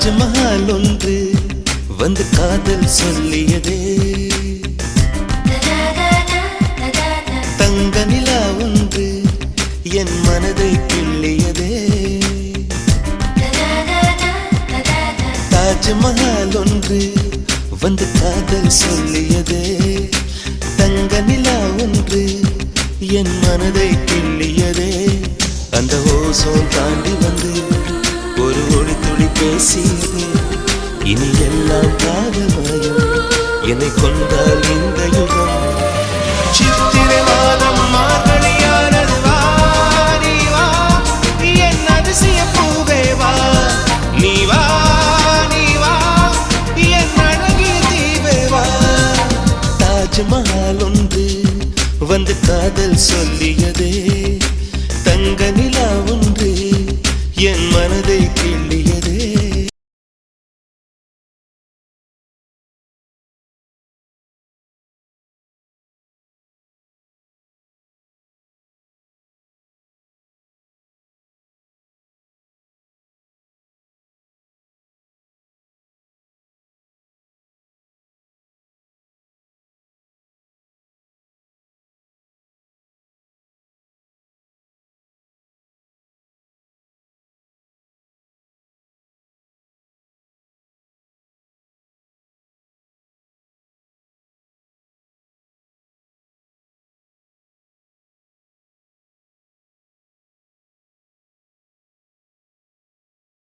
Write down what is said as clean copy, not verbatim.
தாஜ்மஹால் ஒன்று வந்து காதல் சொல்லியதே, தங்க நிலா ஒன்று என் மனதை கிள்ளியதே. தாஜ்மஹால் ஒன்று வந்து காதல் சொல்லியதே, தங்க நிலா ஒன்று என் மனதை கிள்ளியதே. அந்த ஓசோன் தாண்டி வந்து ஒரு ஒளி துளி பேசியது, இனி எல்லாம் காதல் மாயம், என்னை கொண்டால் இந்த யுகம். சித்திரை மாதம் மார்கழியானது, வா நீ வா என் அதிசய பூவே வா, நீ வா நீ வா என் அழகிய தீவே வா. தாஜ்மஹால் ஒன்று வந்து காதல் சொல்லியதே.